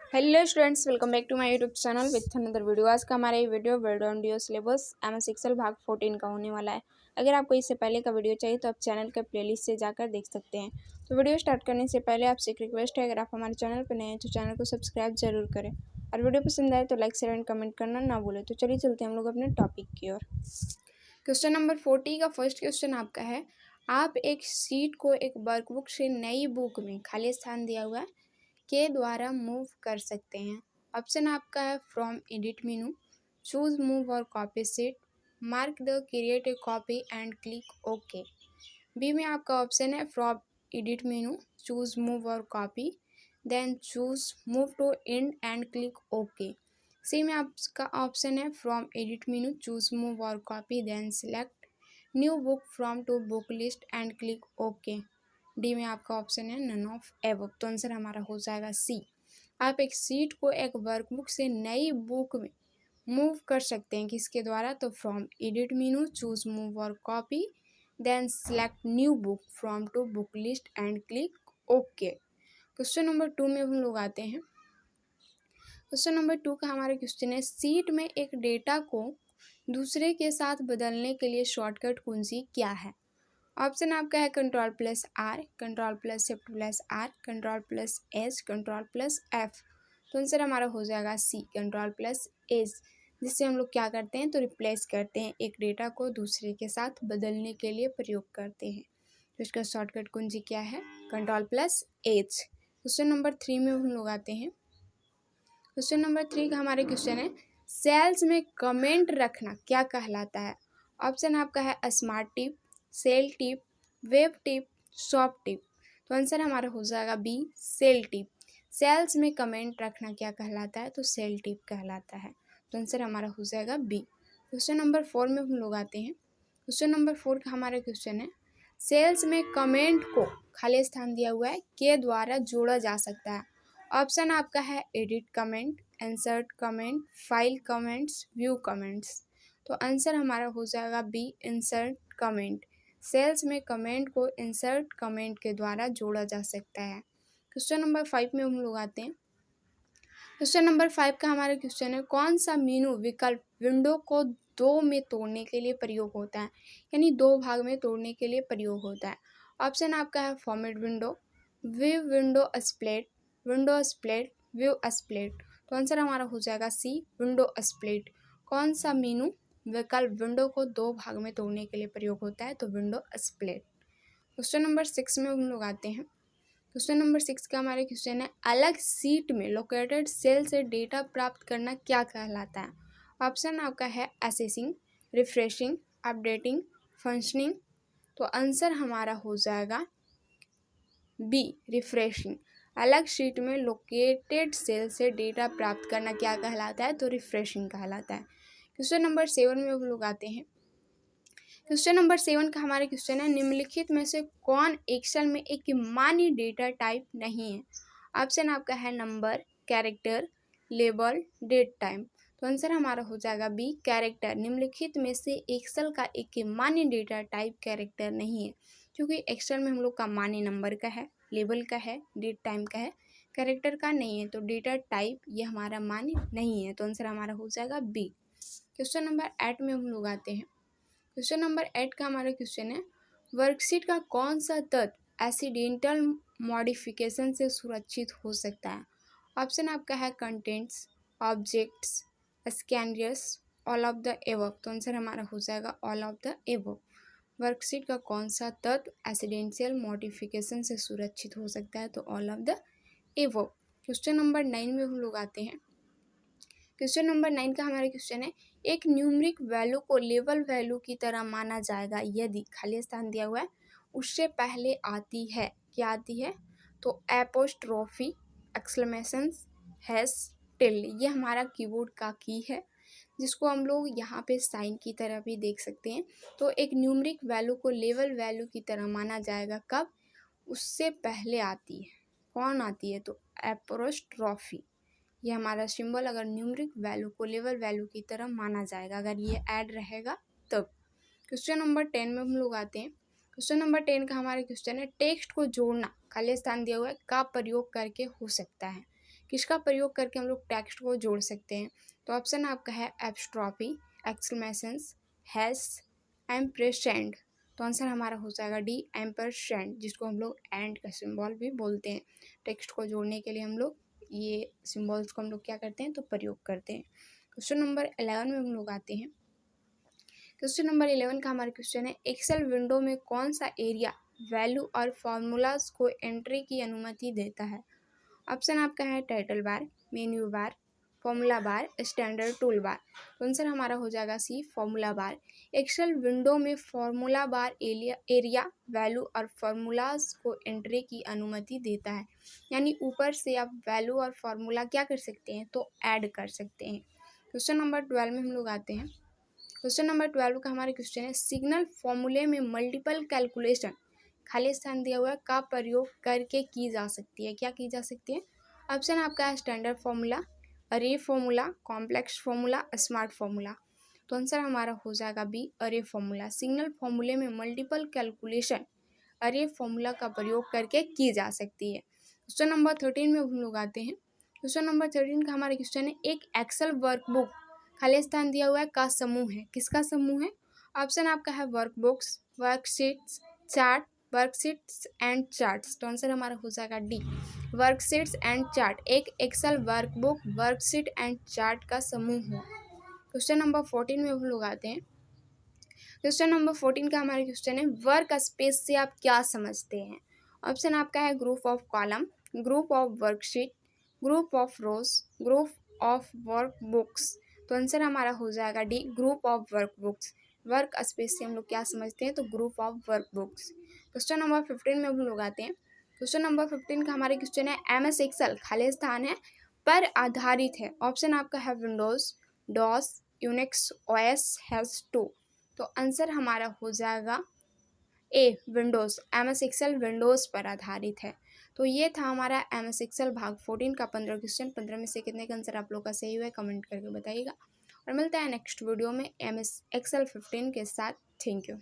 Hello students, welcome back to my YouTube channel with another video. आज का हमारा ये वीडियो वर्ड ऑन डियो सिलेबस एमएस एक्सेल भाग 14 का होने वाला है। अगर आपको इससे पहले का वीडियो चाहिए तो आप चैनल के प्लेलिस्ट से जाकर देख सकते हैं। तो वीडियो स्टार्ट करने से पहले आपसे एक रिक्वेस्ट है, अगर आप हमारे चैनल पर नए हैं तो चैनल को सब्सक्राइब जरूर करें और वीडियो पसंद आए तो लाइक शेयर एंड कमेंट करना ना भूलें। तो चलिए चलते हैं हम लोग अपने टॉपिक की ओर। क्वेश्चन नंबर 40 का फर्स्ट क्वेश्चन आपका है, आप एक सीट को एक वर्कबुक से नई बुक में खाली स्थान दिया हुआ है के द्वारा मूव कर सकते हैं। ऑप्शन आपका है from edit menu, choose move और copy sheet, mark the create a copy and click okay. B में आपका ऑप्शन है from edit menu, choose move और copy, then choose move to end and click okay. C में आपका option है from edit menu, choose move और copy, then select new book from to book list and click okay. D में आपका option है none of above. तो answer हमारा हो जाएगा सी। आप एक सीट को एक वर्कबुक से नई बुक में मूव कर सकते हैं, किसके द्वारा? तो from edit menu, choose move और copy, then select new book from to book list and click okay. Question number 2 में हम लोग आते हैं। क्वेश्चन नंबर 2 का हमारा क्वेश्चन है, सीट में एक डेटा को दूसरे के साथ बदलने के लिए शॉर्टकट कुंजी क्या है? ऑप्शन आपका है control plus R, control plus shift plus R, control plus H, control plus F. तो आंसर हमारा हो जाएगा सी, कंट्रोल प्लस एच, जिससे हम लोग क्या करते हैं तो रिप्लेस करते हैं, एक डेटा को दूसरे के साथ बदलने के लिए प्रयोग करते हैं। तो इसका शॉर्टकट कुंजी क्या है? Control plus H. Question number 3 में हम लोग आते हैं। क्वेश्चन नंबर 3 का हमारे क्वेश्चन है, सेल्स में कमेंट रखना क्या कहलाता है? ऑप्शन आपका है smart tip, cell tip, web tip, shop tip. तो आंसर हमारा हो जाएगा बी, सेल टिप। सेल्स में कमेंट रखना क्या कहलाता है? तो सेल टिप कहलाता है। तो आंसर हमारा हो जाएगा बी। क्वेश्चन नंबर 4 में हम लोग आते हैं। क्वेश्चन नंबर 4 का हमारा क्वेश्चन है, सेल्स में कमेंट को खाली स्थान दिया हुआ है के द्वारा जोड़ा जा सकता है। ऑप्शन आपका है edit comment, insert comment, file comments, view comments. तो आंसर हमारा हो जाएगा बी, इंसर्ट कमेंट। सेल्स में कमेंट को इंसर्ट कमेंट के द्वारा जोड़ा जा सकता है। क्वेश्चन नंबर 5 में हम लोग आते हैं। क्वेश्चन नंबर 5 का हमारा क्वेश्चन है, कौन सा मेनू विकल्प विंडो को दो में तोड़ने के लिए प्रयोग होता है, यानी दो भाग में तोड़ने के लिए प्रयोग होता है? ऑप्शन आपका है format window, view window split, window split, view split. तो आंसर हमारा हो जाएगा सी, विंडो स्प्लिट। कौन सा मेनू विकल्प विंडो को दो भाग में तोड़ने के लिए प्रयोग होता है? तो विंडो स्प्लिट। क्वेश्चन नंबर 6 में हम लोग आते हैं। क्वेश्चन नंबर 6 का हमारे क्वेश्चन है, अलग सीट में लोकेटेड सेल से डेटा प्राप्त करना क्या कहलाता है? ऑप्शन आपका है असेसिंग, रिफ्रेशिंग, अपडेटिंग, फंक्शनिंग। तो आंसर हमारा हो जाएगा बी, रिफ्रेशिंग। अलग शीट में लोकेटेड सेल से डेटा प्राप्त करना क्या कहलाता है? तो रिफ्रेशिंग कहलाता है। क्वेश्चन नंबर 7 में हम लोग आते हैं। क्वेश्चन नंबर 7 का हमारा क्वेश्चन है, निम्नलिखित में से कौन एक्सेल में एक मान्य डेटा टाइप नहीं है? ऑप्शन आपका है number, character, label, date time. तो आंसर हमारा हो जाएगा बी, कैरेक्टर। निम्नलिखित में से एक्सेल का एक मान्य डेटा टाइप कैरेक्टर नहीं है, क्योंकि एक्सेल में हम लोग का मान्य नंबर का है, लेबल का है, डेट टाइम का है, कैरेक्टर का नहीं है। तो डेटा टाइप ये हमारा मान्य नहीं है। तो आंसर हमारा हो जाएगा बी। क्वेश्चन नंबर 8 में हम लोग आते हैं। क्वेश्चन नंबर 8 का हमारा क्वेश्चन है, वर्कशीट का कौन सा तत्व एक्सीडेंटल मॉडिफिकेशन से सुरक्षित हो सकता है? ऑप्शन आपका है contents, objects, scanners, all of the above. तो आंसर हमारा हो जाएगा all of the above. Worksheet का कौन सा तत्व एक्सीडेंशियल मॉडिफिकेशन से सुरक्षित हो सकता है? तो all of the above. Question number 9 में हम लोग आते हैं। क्वेश्चन नंबर 9 का हमारा क्वेश्चन है, एक न्यूमरिक वैल्यू को लेवल वैल्यू की तरह माना जाएगा यदि खाली स्थान दिया हुआ है उससे पहले आती है, क्या आती है? तो एपोस्ट्रोफी, एक्सक्लेमेशन, हैश, टिल्ड। ये हमारा कीबोर्ड का की है, जिसको हम लोग यहाँ पे साइन की तरह भी देख सकते हैं। तो एक न्यूमरिक वैल्यू को लेवल वैल्यू की तरह माना जाएगा कब? उससे पहले आती है। कौन आती है? तो एपोस्ट्रोफी। ये हमारा सिंबल अगर न्यूमरिक वैल्यू को लेवल वैल्यू की तरह माना जाएगा, अगर ये ऐड रहेगा तब। क्वेश्चन नंबर 10 में हम लोग आते हैं। क्वेश्चन नंबर 10 का हमारा क्वेश्चन है, टेक्स्ट को जोड़ना खाली स्थान दिया हुआ है का प्रयोग करके हो सकता है, किसका प्रयोग करके हम लोग टेक्स्ट को जोड़ सकते हैं? तो ऑप्शन आपका है एपस्ट्रॉफी, एक्सक्लेमेशंस, हैश, एम्परसैंड। तो आंसर हमारा हो जाएगा डी, एम्परसैंड, जिसको हम लोग एंड का सिंबल भी बोलते हैं। टेक्स्ट को जोड़ने के लिए हम लोग ये सिंबल्स को हम लोग क्या करते हैं, तो प्रयोग करते हैं। क्वेश्चन नंबर 11 में हम लोग आते हैं। क्वेश्चन नंबर 11 का हमारा क्वेश्चन है, एक्सेल विंडो में कौन सा एरिया वैल्यू और फॉर्मूलाज को एंट्री की अनुमति देता है? ऑप्शन आपका है title bar, menu bar, formula bar, standard tool bar. तो आंसर हमारा हो जाएगा सी, फॉर्मूला बार। एक्सेल विंडो में फॉर्मूला बार एरिया वैल्यू और फॉर्मूलाज को एंट्री की अनुमति देता है, यानी ऊपर से आप वैल्यू और फॉर्मूला क्या कर सकते हैं, तो ऐड कर सकते हैं। क्वेश्चन नंबर 12 में हम लोग आते हैं। क्वेश्चन नंबर 12 का हमारा क्वेश्चन है, सिग्नल फॉर्मूले में मल्टीपल कैलकुलेशन खाली स्थान दिया हुआ है का प्रयोग करके की जा सकती है। क्या की जा सकती है? ऑप्शन आपका है स्टैंडर्ड फॉर्मूला, अरे formula, complex formula, smart formula. तो आंसर हमारा हो जाएगा बी, अरे फॉर्मूला। सिग्नल फॉर्मूले में मल्टीपल कैलकुलेशन अरे फॉर्मूला का प्रयोग करके की जा सकती है। क्वेश्चन नंबर 13 में हम लोग आते हैं। क्वेश्चन नंबर 13 का हमारा क्वेश्चन है, एक एक्सेल वर्कबुक खाली स्थान दिया हुआ है का समूह है। किसका समूह है? ऑप्शन आपका है workbooks, worksheets, chart, worksheets and charts. तो आंसर हमारा हो जाएगा डी, वर्कशीट्स एंड चार्ट। एक Excel workbook worksheet and chart का समूह है। क्वेश्चन नंबर 14 में हम लोग आते हैं। क्वेश्चन नंबर 14 का हमारा क्वेश्चन है, वर्क स्पेस से आप क्या समझते हैं? ऑप्शन आपका है group of column, group of worksheet, group of rose, group of work books. तो आंसर हमारा हो जाएगा D, group of work books. Work space से हम लोग क्या समझते हैं, तो group of work books. Question number 15 में हम लोग आते हैं। क्वेश्चन नंबर 15 का हमारे क्वेश्चन है, MS एक्सेल खाली स्थान है पर आधारित है। ऑप्शन आपका है Windows, DOS, Unix, OS, hash 2। तो आंसर हमारा हो जाएगा A, Windows. MS Excel Windows पर आधारित है। तो ये था हमारा MS एक्सेल भाग 14 का 15 क्वेश्चन। 15 में से कितने का आंसर आप लोग का सही हुआ है कमेंट करके बताइएगा, और मिलता है नेक्स्ट वीडियो में MS एक्सेल 15 के साथ। Thank you.